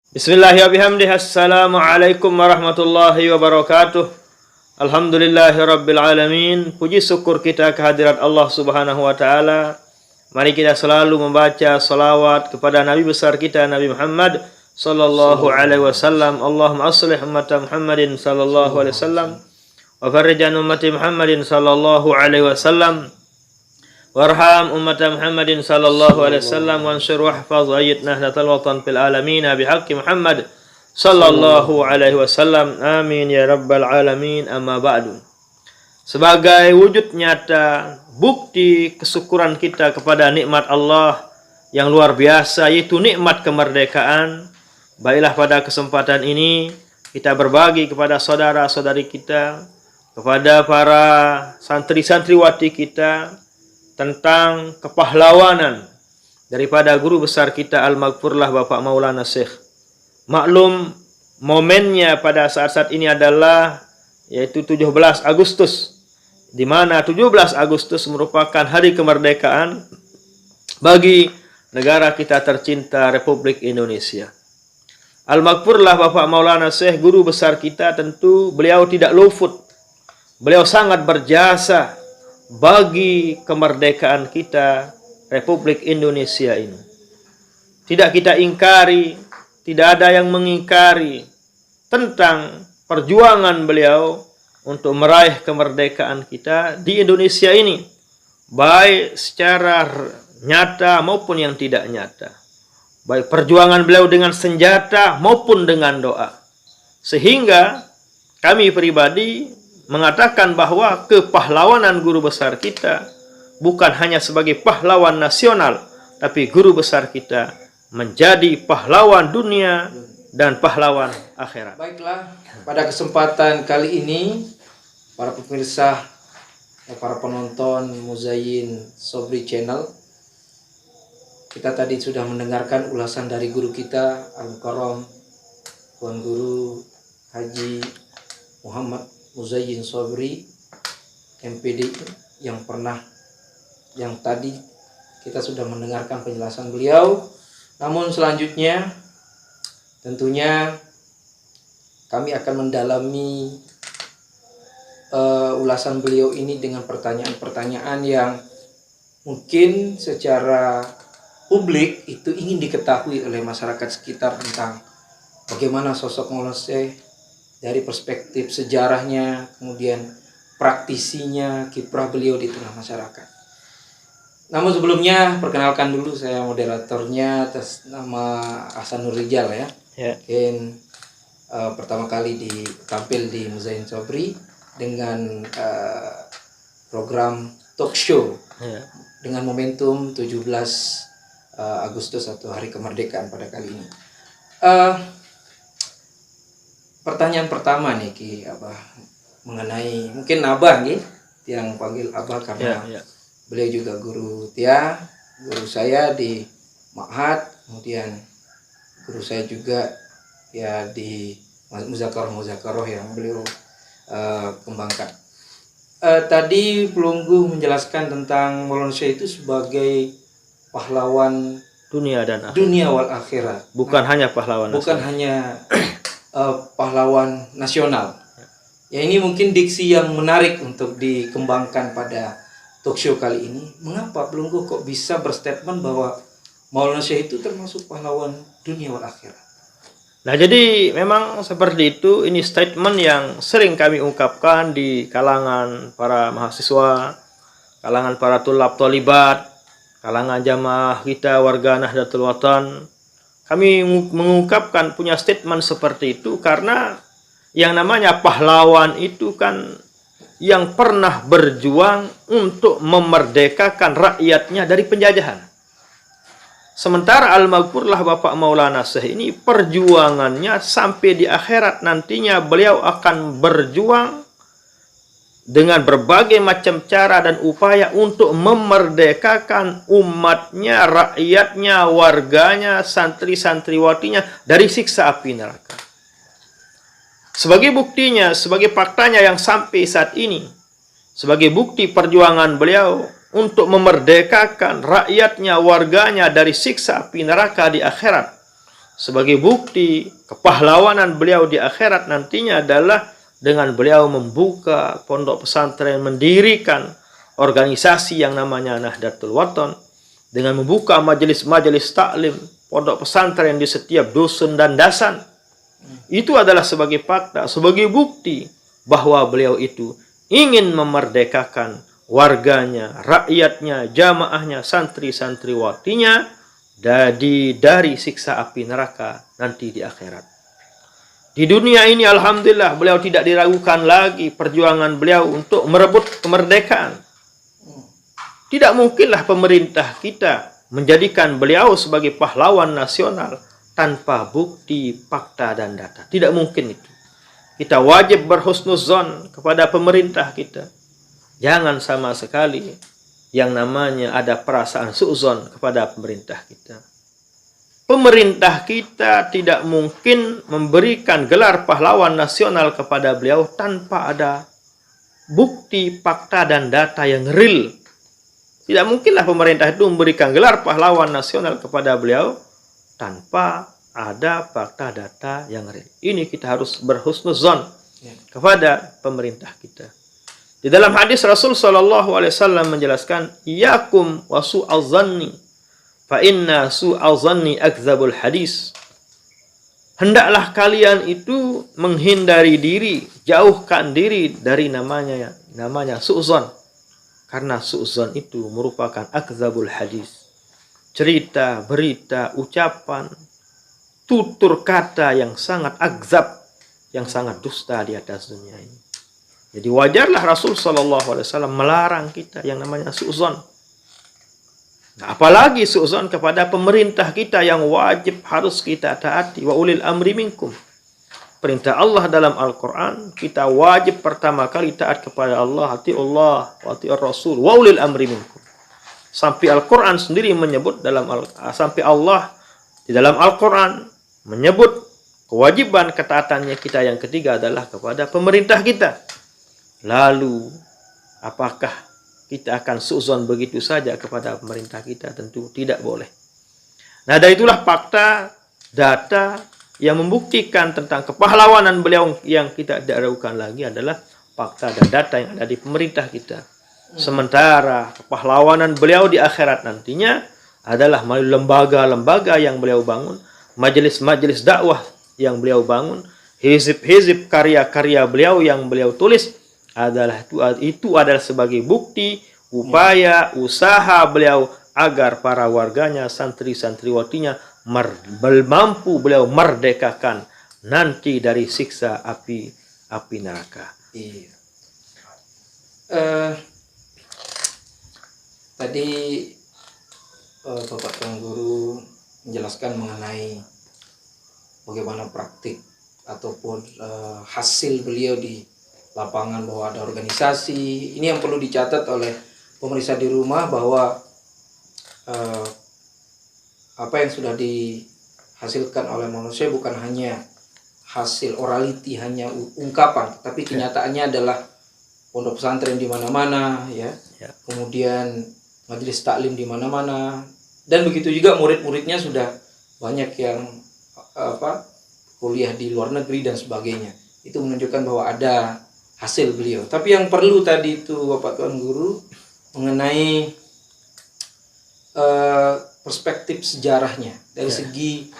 Bismillahirrahmanirrahim. Assalamualaikum warahmatullahi wabarakatuh. Alhamdulillahirabbil alamin. Puji syukur kita kehadirat Allah Subhanahu wa taala. Mari kita selalu membaca salawat kepada Nabi besar kita Nabi Muhammad sallallahu alaihi wasallam. Allahumma aslih ummat Muhammadin sallallahu alaihi wasallam wa farrij an ummati Muhammadin sallallahu alaihi wasallam. Warham ummat Muhammadin sallallahu alaihi wasallam wansur wahfaz ayyid nahdlatal watan fil alamin bihaqqi Muhammad sallallahu alaihi wasallam. Amin ya rabbal alamin. Amma ba'du. Sebagai wujud nyata bukti kesyukuran kita kepada nikmat Allah yang luar biasa, yaitu nikmat kemerdekaan, baiklah pada kesempatan ini kita berbagi kepada saudara-saudari kita, kepada para santri-santriwati kita tentang kepahlawanan daripada guru besar kita Al-Maghfurlah Bapak Maulana Syekh. Maklum momennya pada saat-saat ini adalah yaitu 17 Agustus, di mana 17 Agustus merupakan hari kemerdekaan bagi negara kita tercinta Republik Indonesia. Al-Maghfurlah Bapak Maulana Syekh, guru besar kita, tentu beliau tidak luput. Beliau sangat berjasa bagi kemerdekaan kita Republik Indonesia ini. Tidak kita ingkari, tidak ada yang mengingkari tentang perjuangan beliau untuk meraih kemerdekaan kita di Indonesia ini, baik secara nyata maupun yang tidak nyata. Baik perjuangan beliau dengan senjata maupun dengan doa. Sehingga kami pribadi mengatakan bahwa kepahlawanan guru besar kita bukan hanya sebagai pahlawan nasional, tapi guru besar kita menjadi pahlawan dunia dan pahlawan akhirat. Baiklah, pada kesempatan kali ini para pemirsa, para penonton Muzayyin Sobri Channel, kita tadi sudah mendengarkan ulasan dari guru kita Al-Mukarram Tuan Guru Haji Muhammad Muzayyin Sobri MPD, yang tadi kita sudah mendengarkan penjelasan beliau. Namun selanjutnya tentunya kami akan mendalami ulasan beliau ini dengan pertanyaan-pertanyaan yang mungkin secara publik itu ingin diketahui oleh masyarakat sekitar tentang bagaimana sosok Maulana Syekh dari perspektif sejarahnya, kemudian praktisinya, kiprah beliau di tengah masyarakat. Namun sebelumnya perkenalkan dulu, saya moderatornya atas nama Ahsanur Rijal ya. Mungkin pertama kali tampil di Muzayyin Sobri dengan program talk show dengan momentum 17 Agustus atau Hari Kemerdekaan pada kali ini. Pertanyaan pertama nih Ki Abah, mengenai mungkin Abah nih yang panggil Abah karena beliau juga guru guru saya di Ma'had, kemudian guru saya juga ya di Muzakarah yang beliau kembangkan. Tadi Pelunggu menjelaskan tentang Maulana Syekh itu sebagai pahlawan Dunia dan akhirat. Dunia wal akhirat. Bukan hanya pahlawan bukan nasional. hanya pahlawan nasional. Ya, ini mungkin diksi yang menarik untuk dikembangkan pada talk show kali ini. Mengapa Pelunggu kok bisa berstatement bahwa Maulana Syekh itu termasuk pahlawan dunia wal akhirat? Nah, jadi memang seperti itu. Ini statement yang sering kami ungkapkan di kalangan para mahasiswa, kalangan para tulab tolibat, kalangan jamaah kita warga Nahdlatul Watan. Kami mengungkapkan punya statement seperti itu karena yang namanya pahlawan itu kan yang pernah berjuang untuk memerdekakan rakyatnya dari penjajahan. Sementara Al-Maghfurlah Bapak Maulana Syekh ini perjuangannya sampai di akhirat nantinya beliau akan berjuang dengan berbagai macam cara dan upaya untuk memerdekakan umatnya, rakyatnya, warganya, santri-santriwatinya dari siksa api neraka. Sebagai buktinya, sebagai faktanya yang sampai saat ini, sebagai bukti perjuangan beliau untuk memerdekakan rakyatnya, warganya dari siksa api neraka di akhirat, sebagai bukti kepahlawanan beliau di akhirat nantinya adalah dengan beliau membuka pondok pesantren, mendirikan organisasi yang namanya Nahdlatul Wathon, dengan membuka majelis-majelis taklim, pondok pesantren di setiap dusun dan dasan. Itu adalah sebagai fakta, sebagai bukti bahwa beliau itu ingin memerdekakan warganya, rakyatnya, jamaahnya, santri-santriwatinya dari siksa api neraka nanti di akhirat. Di dunia ini alhamdulillah beliau tidak diragukan lagi perjuangan beliau untuk merebut kemerdekaan. Tidak mungkinlah pemerintah kita menjadikan beliau sebagai pahlawan nasional tanpa bukti, fakta, dan data. Tidak mungkin itu. Kita wajib berhusnuzon kepada pemerintah kita. Jangan sama sekali yang namanya ada perasaan suuzon kepada pemerintah kita. Pemerintah kita tidak mungkin memberikan gelar pahlawan nasional kepada beliau tanpa ada bukti, fakta, dan data yang real. Tidak mungkinlah pemerintah itu memberikan gelar pahlawan nasional kepada beliau tanpa ada fakta data yang real. Ini kita harus berhusnuzon kepada pemerintah kita. Di dalam hadis Rasul Shallallahu Alaihi Wasallam menjelaskan, "Iyakum wa su'al zanni, fa inna su'al zanni akzabul hadis." Hendaklah kalian itu menghindari diri, jauhkan diri dari namanya su'zon. Karena su'zon itu merupakan akzabul hadis. Cerita, berita, ucapan, tutur kata yang sangat akzab, yang sangat dusta di atas dunia ini. Jadi wajarlah Rasul SAW melarang kita yang namanya su'zon. Nah, apalagi su'zon kepada pemerintah kita yang wajib harus kita taati. Wa ulil amri minkum. Perintah Allah dalam Al-Quran, kita wajib pertama kali taat kepada Allah, atiullah wa atiur Rasul, wa ulil amri minkum. Sampai Al-Quran sendiri menyebut sampai Allah di dalam Al-Quran menyebut kewajiban ketaatannya kita yang ketiga adalah kepada pemerintah kita. Lalu, apakah kita akan su'zon begitu saja kepada pemerintah kita? Tentu tidak boleh. Nah, dari itulah fakta, data, yang membuktikan tentang kepahlawanan beliau yang kita tidak ragukan lagi adalah fakta dan data yang ada di pemerintah kita. Sementara kepahlawanan beliau di akhirat nantinya adalah melalui lembaga-lembaga yang beliau bangun, majelis-majelis dakwah yang beliau bangun, hizib-hizib karya-karya beliau yang beliau tulis, itu adalah sebagai bukti upaya usaha beliau agar para warganya, santri-santriwatinya mampu beliau merdekakan nanti dari siksa api neraka. Iya. Tadi Bapak Tuan Guru menjelaskan mengenai bagaimana praktik ataupun hasil beliau di lapangan, bahwa ada organisasi. Ini yang perlu dicatat oleh pemirsa di rumah, bahwa apa yang sudah dihasilkan oleh manusia bukan hanya hasil orality, hanya ungkapan, tapi kenyataannya adalah pondok pesantren di mana-mana, ya. Kemudian majelis taklim di mana-mana, dan begitu juga murid-muridnya sudah banyak yang kuliah di luar negeri dan sebagainya. Itu menunjukkan bahwa ada hasil beliau. Tapi yang perlu tadi itu Bapak Tuan Guru mengenai perspektif sejarahnya, dari segi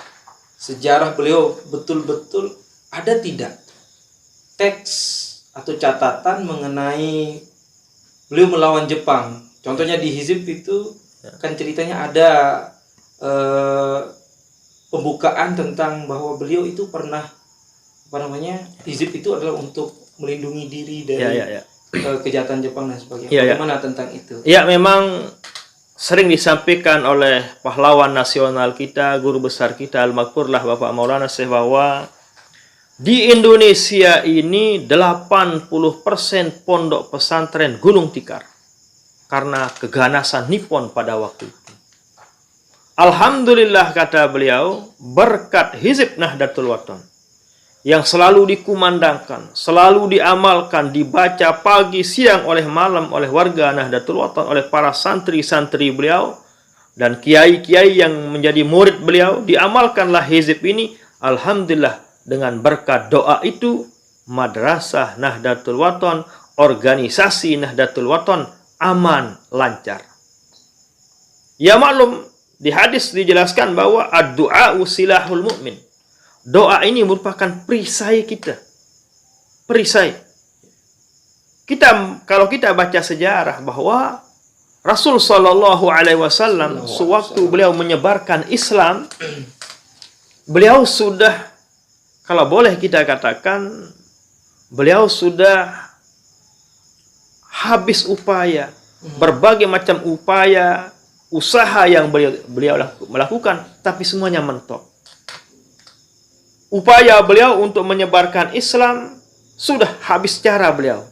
sejarah beliau betul-betul ada tidak teks atau catatan mengenai beliau melawan Jepang. Contohnya di hizib itu kan ceritanya ada pembukaan tentang bahwa beliau itu pernah hizib itu adalah untuk melindungi diri dari kejahatan Jepang dan sebagainya. Bagaimana tentang itu? Ya, memang sering disampaikan oleh pahlawan nasional kita, guru besar kita, Al-Makfurlah Bapak Maulana Syekh, bahwa di Indonesia ini 80% pondok pesantren gulung tikar karena keganasan Nippon pada waktu itu. Alhamdulillah, kata beliau, berkat hizib Nahdlatul Wathon yang selalu dikumandangkan, selalu diamalkan, dibaca pagi, siang, oleh malam oleh warga Nahdlatul Wathon, oleh para santri-santri beliau, dan kiai-kiai yang menjadi murid beliau, diamalkanlah hizib ini. Alhamdulillah, dengan berkat doa itu, Madrasah Nahdlatul Wathon, organisasi Nahdlatul Wathon aman, lancar. Ya maklum, di hadis dijelaskan bahwa ad-du'a'u silahul mu'min. Doa ini merupakan perisai kita. Perisai. Kalau kita baca sejarah bahwa Rasul Shallallahu Alaihi Wasallam sewaktu beliau menyebarkan Islam, beliau sudah, kalau boleh kita katakan, beliau sudah habis upaya, berbagai macam upaya, usaha yang beliau melakukan, tapi semuanya mentok. Upaya beliau untuk menyebarkan Islam sudah habis cara beliau.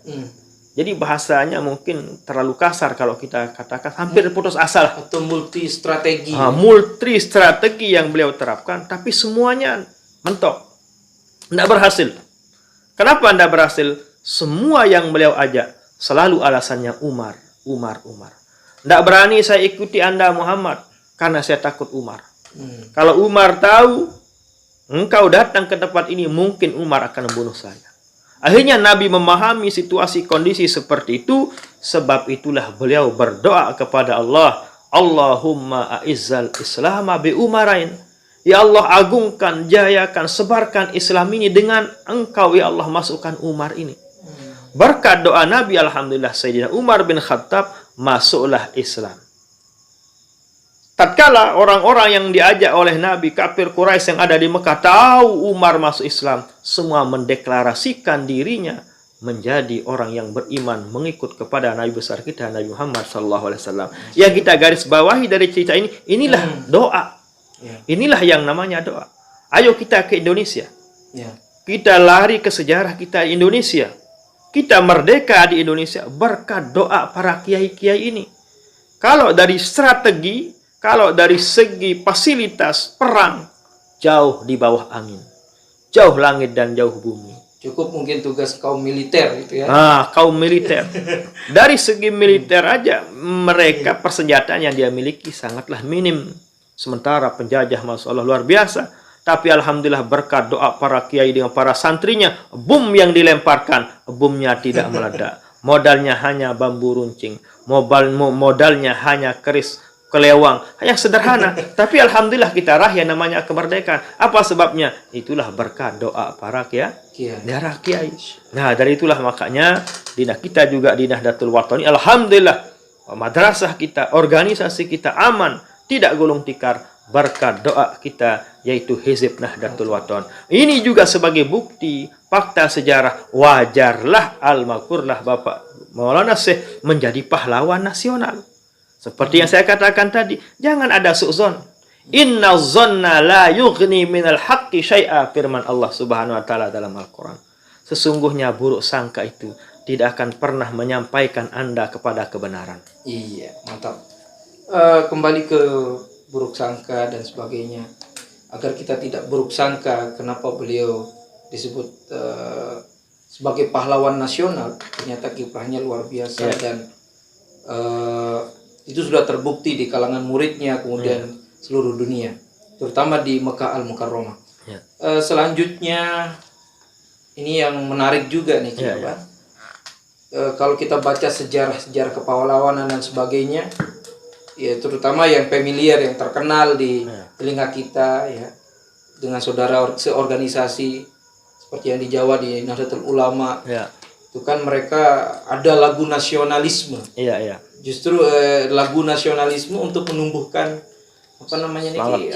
Jadi bahasanya mungkin terlalu kasar kalau kita katakan hampir putus asa. Atau multi strategi. Multi strategi yang beliau terapkan, tapi semuanya mentok. Tidak berhasil. Kenapa tidak berhasil? Semua yang beliau ajak selalu alasannya Umar. Tidak berani saya ikuti Anda Muhammad karena saya takut Umar. Kalau Umar tahu engkau datang ke tempat ini, mungkin Umar akan membunuh saya. Akhirnya Nabi memahami situasi kondisi seperti itu, sebab itulah beliau berdoa kepada Allah, Allahumma a'izzal islama bi umarain. Ya Allah, agungkan, jayakan, sebarkan Islam ini dengan engkau, ya Allah, masukkan Umar ini. Berkat doa Nabi, alhamdulillah, Sayyidina Umar bin Khattab masuklah Islam. Tatkala orang-orang yang diajak oleh Nabi, kafir Quraisy yang ada di Mekah, tahu Umar masuk Islam, semua mendeklarasikan dirinya menjadi orang yang beriman, mengikut kepada Nabi besar kita, Nabi Muhammad SAW. Yang kita garis bawahi dari cerita ini, inilah doa. Inilah yang namanya doa. Ayo kita ke Indonesia. Kita lari ke sejarah kita di Indonesia. Kita merdeka di Indonesia berkat doa para kiai-kiai ini. Kalau dari strategi, kalau dari segi fasilitas perang, jauh di bawah angin. Jauh langit dan jauh bumi. Cukup mungkin tugas kaum militer itu ya. Kaum militer. Dari segi militer aja, mereka persenjataan yang dia miliki sangatlah minim. Sementara penjajah, Masya Allah, luar biasa. Tapi alhamdulillah berkat doa para kiai dengan para santrinya, bom yang dilemparkan, bomnya tidak meledak. Modalnya hanya bambu runcing. Modalnya hanya keris kelewang, yang sederhana. Tapi alhamdulillah kita raih yang namanya kemerdekaan. Apa sebabnya? Itulah berkat doa para kiai. Nah, dari itulah makanya kita juga di Nahdlatul Wathon, alhamdulillah, madrasah kita, organisasi kita aman, tidak gulung tikar, berkat doa kita, yaitu Hizib Nahdlatul Wathon. Ini juga sebagai bukti fakta sejarah, wajarlah al-makurlah Bapak Maulana Syekh menjadi pahlawan nasional. Seperti yang saya katakan tadi, jangan ada su'zon. Inna zonna la yughni minal haqqi syai'a, firman Allah Subhanahu wa taala dalam Al-Qur'an. Sesungguhnya buruk sangka itu tidak akan pernah menyampaikan Anda kepada kebenaran. Iya, mantap. Kembali ke buruk sangka dan sebagainya. Agar kita tidak buruk sangka, kenapa beliau disebut sebagai pahlawan nasional? Ternyata kiprahnya luar biasa dan itu sudah terbukti di kalangan muridnya, kemudian seluruh dunia, terutama di Mekah Al-Mukarramah. Selanjutnya, ini yang menarik juga nih, kalau kita baca sejarah-sejarah kepahlawanan dan sebagainya, ya terutama yang familiar, yang terkenal di telinga kita, ya, dengan saudara seorganisasi seperti yang di Jawa di Nahdlatul Ulama, itu kan mereka ada lagu nasionalisme. Justru lagu nasionalisme untuk menumbuhkan apa namanya nih,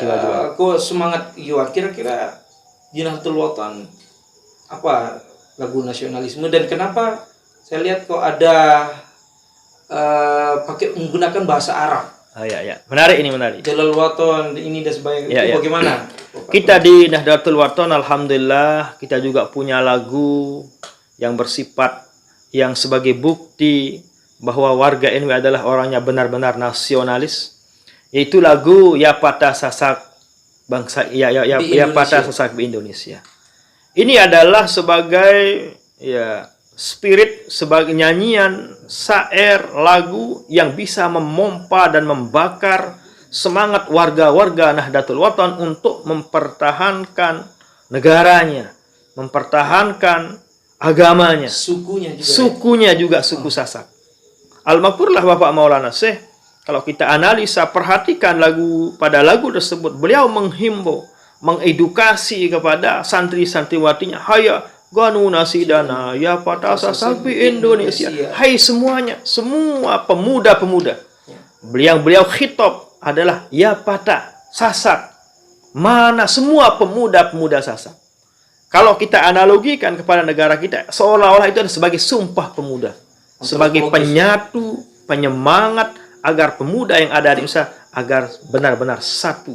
semangat jiwa. Kira-kira di Nahdlatul Wathon apa lagu nasionalisme, dan kenapa saya lihat kok ada pakai menggunakan bahasa Arab? Menarik, ini menarik. Nahdlatul Wathon ini dan sebagainya. Bagaimana? Kita di Nahdlatul Wathon alhamdulillah kita juga punya lagu yang bersifat yang sebagai bukti bahwa warga NU adalah orangnya benar-benar nasionalis, yaitu lagu Ya Patah Sasak Bangsa Ya Patah Sasak di Indonesia. Ini adalah sebagai spirit, sebagai nyanyian, syair, lagu yang bisa memompa dan membakar semangat warga-warga Nahdlatul Wathon untuk mempertahankan negaranya, mempertahankan agamanya, sukunya juga suku Sasak. Al-Maghfurlah Bapak Maulana Syekh, kalau kita analisa, perhatikan lagu tersebut, beliau menghimbau, mengedukasi kepada santri-santriwatinya, haya ganu nasidana ya patah Sasak di Indonesia, hai semuanya, semua pemuda-pemuda. Beliau khitab adalah ya patah Sasak, mana semua pemuda-pemuda Sasak. Kalau kita analogikan kepada negara kita, seolah-olah itu adalah sebagai sumpah pemuda, sebagai penyatu, penyemangat agar pemuda yang ada di Indonesia agar benar-benar satu.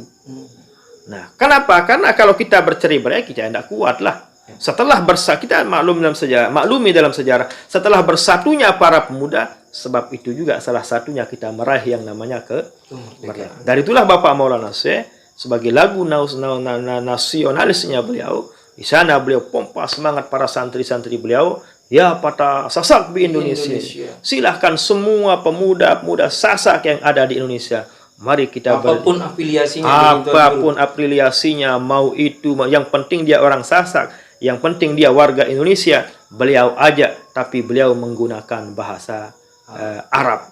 Nah, kenapa? Karena kalau kita bercerai-berai, kita tidak kuat lah. Setelah kita maklumi dalam sejarah, setelah bersatunya para pemuda, sebab itu juga salah satunya kita meraih yang namanya kemerdekaan. Dari itulah Bapak Maulana Syekh sebagai lagu nasionalisnya beliau, di sana beliau pompa semangat para santri-santri beliau, ya patah Sasak di Indonesia. Silahkan semua pemuda-pemuda Sasak yang ada di Indonesia, mari kita apapun afiliasinya, mau itu, yang penting dia orang Sasak, yang penting dia warga Indonesia, beliau ajak, tapi beliau menggunakan bahasa Arab.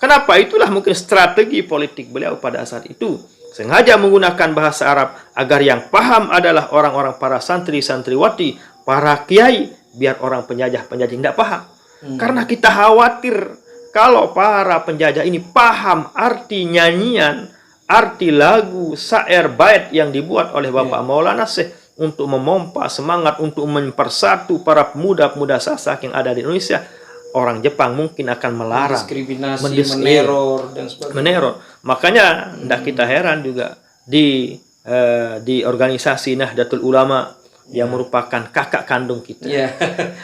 Kenapa? Itulah mungkin strategi politik beliau pada saat itu. Sengaja menggunakan bahasa Arab agar yang paham adalah orang-orang para santri-santriwati, para kiai, biar orang penjajah-penjajah tidak paham. Karena kita khawatir kalau para penjajah ini paham arti nyanyian, arti lagu, syair, bait yang dibuat oleh Bapak Maulana Syekh untuk memompa semangat, untuk mempersatu para pemuda-pemuda Sasak yang ada di Indonesia. Orang Jepang mungkin akan melarang, diskriminasi, meneror dan sebagainya. Meneror. Makanya tidak kita heran juga di organisasi Nahdlatul Ulama yang merupakan kakak kandung kita.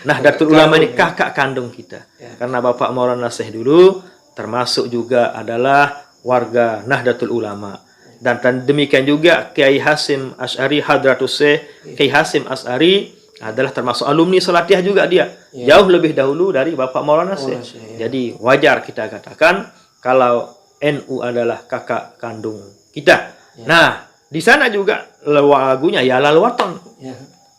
Nahdlatul Ulama ini kakak kandung kita. Karena Bapak Maulana Syekh dulu termasuk juga adalah warga Nahdlatul Ulama. Dan demikian juga Kiai Hasim Asy'ari Hadratus Syekh, Kiai Hasim Asy'ari adalah termasuk alumni Salatiyah juga dia. Jauh lebih dahulu dari Bapak Maulana Syekh. Jadi wajar kita katakan kalau NU adalah kakak kandung kita. Nah, di sana juga lagunya ya Lal Waton.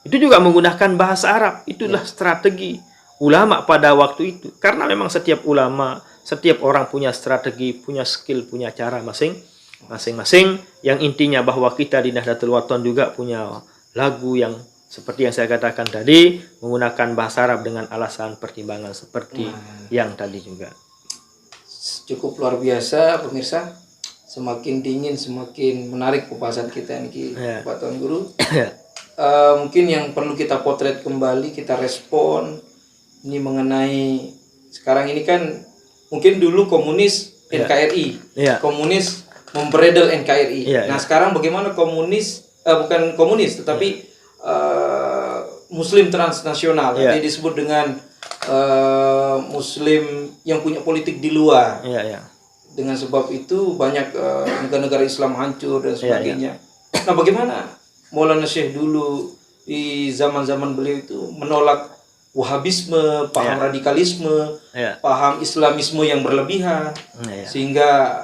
Itu juga menggunakan bahasa Arab. Itulah strategi ulama pada waktu itu. Karena memang setiap ulama, setiap orang punya strategi, punya skill, punya cara masing-masing. Yang intinya bahwa kita di Nahdlatul Wathon juga punya lagu yang seperti yang saya katakan tadi, menggunakan bahasa Arab dengan alasan pertimbangan seperti yang tadi juga. Cukup luar biasa pemirsa. Semakin dingin, semakin menarik pembahasan kita ini, Pak Tuan Guru. Mungkin yang perlu kita potret kembali, kita respon ini mengenai sekarang ini kan mungkin dulu komunis NKRI, komunis memberedel NKRI. Nah sekarang bagaimana komunis, bukan komunis tetapi Muslim transnasional, jadi disebut dengan Muslim yang punya politik di luar. Dengan sebab itu banyak negara-negara Islam hancur dan sebagainya. Nah bagaimana Maulana Syekh dulu di zaman-zaman beliau itu menolak Wahabisme, paham radikalisme, paham Islamisme yang berlebihan, sehingga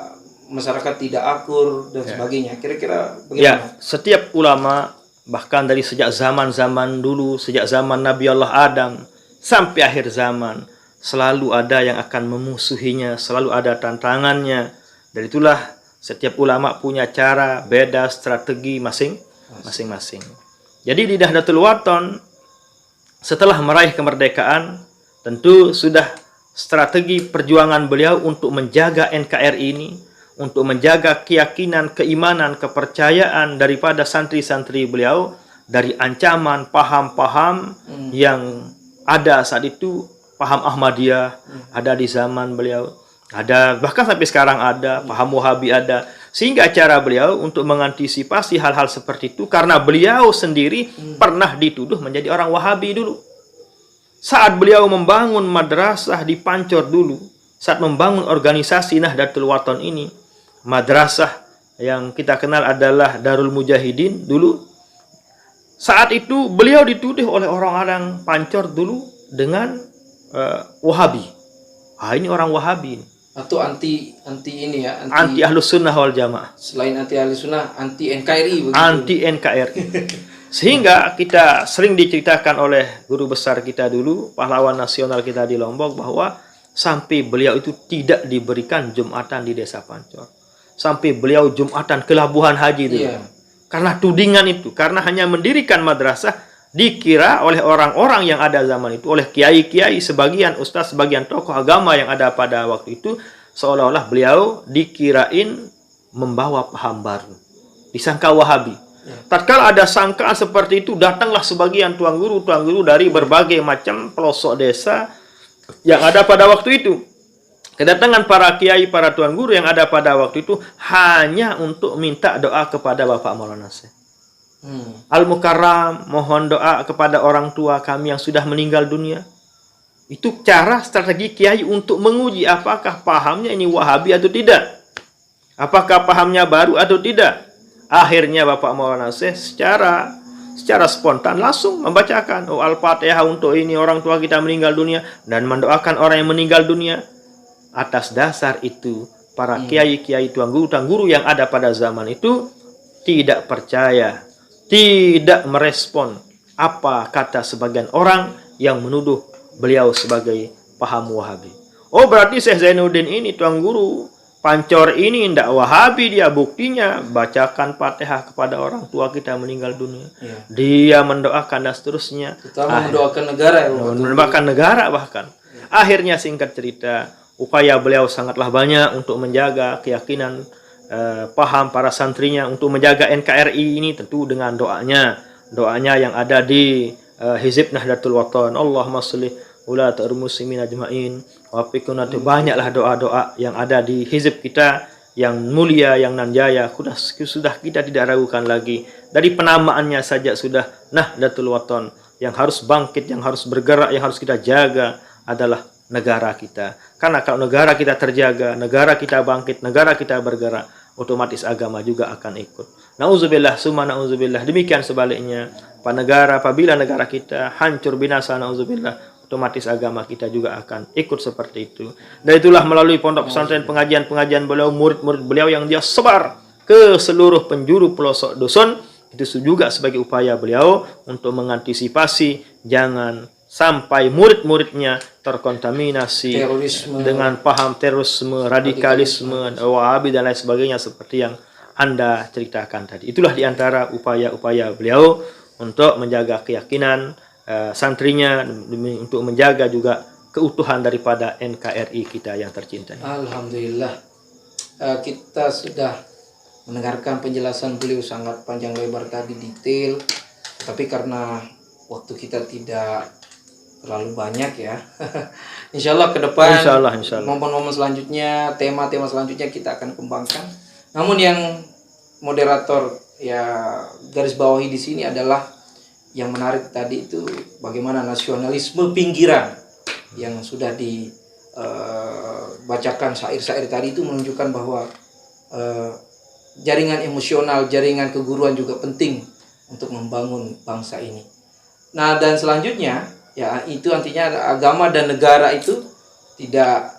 masyarakat tidak akur dan sebagainya. Kira-kira bagaimana? Setiap ulama bahkan dari sejak zaman-zaman dulu, sejak zaman Nabi Allah Adam sampai akhir zaman, selalu ada yang akan memusuhinya, selalu ada tantangannya. Dan itulah setiap ulama punya cara, beda, strategi masing-masing. Jadi di Nahdlatul Wathon setelah meraih kemerdekaan, tentu sudah strategi perjuangan beliau untuk menjaga NKRI ini, untuk menjaga keyakinan, keimanan, kepercayaan daripada santri-santri beliau dari ancaman paham-paham yang ada saat itu. Paham Ahmadiyah ada di zaman beliau, ada bahkan sampai sekarang ada, paham Wahabi ada, sehingga cara beliau untuk mengantisipasi hal-hal seperti itu, karena beliau sendiri pernah dituduh menjadi orang Wahabi dulu. Saat beliau membangun madrasah di Pancor dulu, saat membangun organisasi Nahdlatul Wathon ini, madrasah yang kita kenal adalah Darul Mujahidin dulu, saat itu beliau dituduh oleh orang-orang Pancor dulu dengan Wahabi. Ini orang Wahabi. Atau anti ini ya, Anti Ahlus Sunnah wal Jamaah. selain anti ahli sunnah, anti NKRI begitu. Anti NKRI. Sehingga kita sering diceritakan oleh guru besar kita dulu, pahlawan nasional kita di Lombok, bahwa sampai beliau itu tidak diberikan Jumatan di Desa Pancor. Sampai beliau Jumatan ke Labuhan Haji dulu. Iya. Karena tudingan itu, karena hanya mendirikan madrasah, dikira oleh orang-orang yang ada zaman itu, oleh kiai-kiai, sebagian ustaz, sebagian tokoh agama yang ada pada waktu itu, seolah-olah beliau dikirain membawa paham baru. Disangka Wahabi. Tatkala ada sangkaan seperti itu, datanglah sebagian tuan guru dari berbagai macam pelosok desa yang ada pada waktu itu. Kedatangan para kiai, para tuan guru yang ada pada waktu itu hanya untuk minta doa kepada Bapak Maulana Syekh Al-Mukarram, mohon doa kepada orang tua kami yang sudah meninggal dunia. Itu cara strategi kiai untuk menguji apakah pahamnya ini Wahabi atau tidak. Apakah pahamnya baru atau tidak. Akhirnya Bapak Maulana Syekh secara spontan langsung membacakan Al-Fatihah untuk ini orang tua kita meninggal dunia dan mendoakan orang yang meninggal dunia. Atas dasar itu para kiai-kiai tuan guru yang ada pada zaman itu tidak percaya, tidak merespon apa kata sebagian orang yang menuduh beliau sebagai paham Wahabi. Oh, berarti Syekh Zainuddin ini tuan guru Pancor ini tidak Wahabi, dia buktinya bacakan Fatihah kepada orang tua kita meninggal dunia. Iya. Dia mendoakan dan seterusnya. Terutama mendoakan negara ya. Mendoakan negara bahkan. Akhirnya singkat cerita, upaya beliau sangatlah banyak untuk menjaga keyakinan paham para santrinya, untuk menjaga NKRI ini tentu dengan doanya yang ada di Hizib Nahdlatul Wathon. Allahumma sholli ulatul muslimin ajmain wa fikunatu, banyaklah doa-doa yang ada di hizib kita yang mulia, yang nanjaya. Sudah kita tidak ragukan lagi. Dari penamaannya saja sudah Nahdlatul Wathon, yang harus bangkit, yang harus bergerak, yang harus kita jaga adalah negara kita. Karena kalau negara kita terjaga, negara kita bangkit, negara kita bergerak, otomatis agama juga akan ikut. Nauzubillah, summa nauzubillah. Demikian sebaliknya, apabila negara kita hancur binasa, nauzubillah, otomatis agama kita juga akan ikut seperti itu. Dan itulah melalui pondok pesantren, pengajian beliau, murid-murid beliau yang dia sebar ke seluruh penjuru pelosok dusun, itu juga sebagai upaya beliau untuk mengantisipasi jangan sampai murid-muridnya terkontaminasi dengan paham terorisme, radikalisme, Wahabi dan lain sebagainya seperti yang Anda ceritakan tadi. Itulah diantara upaya-upaya beliau untuk menjaga keyakinan santrinya, untuk menjaga juga keutuhan daripada NKRI kita yang tercinta. Alhamdulillah, kita sudah mendengarkan penjelasan beliau sangat panjang lebar tadi, detail. Tapi karena waktu kita tidak terlalu banyak ya, insya Allah ke depan, momen-momen selanjutnya, tema-tema selanjutnya kita akan kembangkan. Namun yang moderator ya garis bawahi di sini adalah yang menarik tadi itu bagaimana nasionalisme pinggiran yang sudah dibacakan syair-syair tadi itu menunjukkan bahwa jaringan emosional, jaringan keguruan juga penting untuk membangun bangsa ini. Nah, dan selanjutnya ya itu artinya agama dan negara itu tidak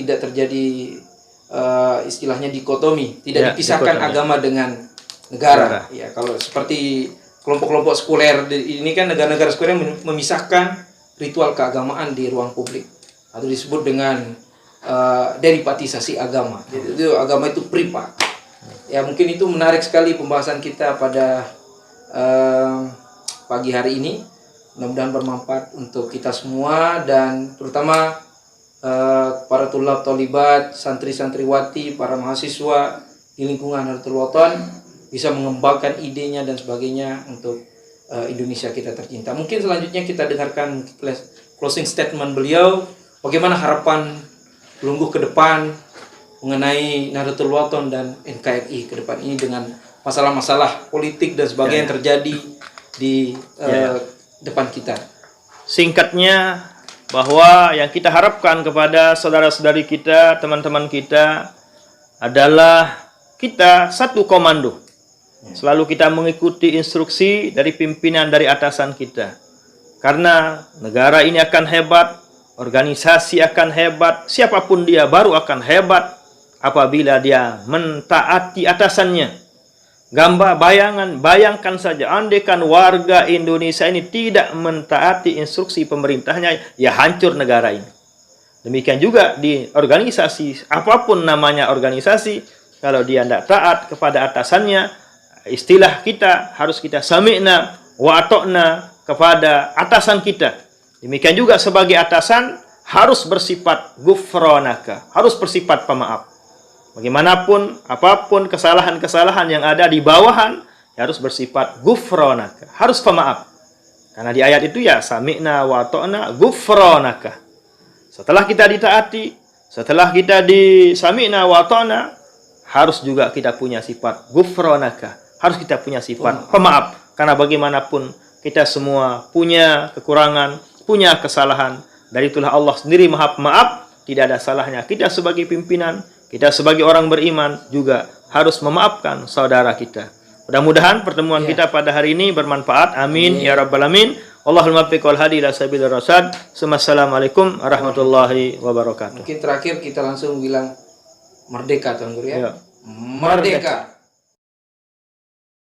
terjadi istilahnya dikotomi, tidak dipisahkan agama dengan negara. Ya, kalau seperti kelompok-kelompok sekuler ini kan, negara-negara sekuler memisahkan ritual keagamaan di ruang publik atau disebut dengan derivatisasi agama. Jadi itu agama itu privat. Ya, mungkin itu menarik sekali pembahasan kita pada pagi hari ini. Mudah-mudahan bermanfaat untuk kita semua dan terutama para tulab tolibat, santri-santriwati, para mahasiswa di lingkungan Nahdlatul Wathon bisa mengembangkan idenya dan sebagainya untuk Indonesia kita tercinta. Mungkin selanjutnya kita dengarkan closing statement beliau, bagaimana harapan Lungguh ke depan mengenai Nahdlatul Wathon dan NKRI ke depan ini dengan masalah-masalah politik dan sebagainya yang terjadi di depan kita. Singkatnya, bahwa yang kita harapkan kepada saudara-saudari kita, teman-teman kita adalah kita satu komando. Selalu kita mengikuti instruksi dari pimpinan, dari atasan kita. Karena negara ini akan hebat, organisasi akan hebat, siapapun dia baru akan hebat apabila dia mentaati atasannya. Bayangkan saja, andaikan warga Indonesia ini tidak mentaati instruksi pemerintahnya, ya hancur negara ini. Demikian juga di organisasi, apapun namanya organisasi, kalau dia tidak taat kepada atasannya, istilah kita harus kita sami'na wa ata'na kepada atasan kita. Demikian juga sebagai atasan harus bersifat ghufranaka, harus bersifat pemaaf. Bagaimanapun, apapun kesalahan-kesalahan yang ada di bawahan, ya harus bersifat ghufranaka, harus pemaaf. Karena di ayat itu ya sami'na wa ata'na ghufranaka. Setelah kita ditaati, setelah kita disami'na wa ata'na, harus juga kita punya sifat ghufranaka, harus kita punya sifat pemaaf. Karena bagaimanapun kita semua punya kekurangan, punya kesalahan. Dari itulah Allah sendiri Maha Pemaaf. Tidak ada salahnya kita sebagai pimpinan, kita sebagai orang beriman juga harus memaafkan saudara kita. Mudah-mudahan pertemuan kita pada hari ini bermanfaat. Amin ya rabbal alamin. Allahumma fiq wal hadi ila sabilir rasyad. Assalamualaikum warahmatullahi wabarakatuh. Mungkin terakhir kita langsung bilang merdeka, Tuan Guru ya. Ya. Merdeka.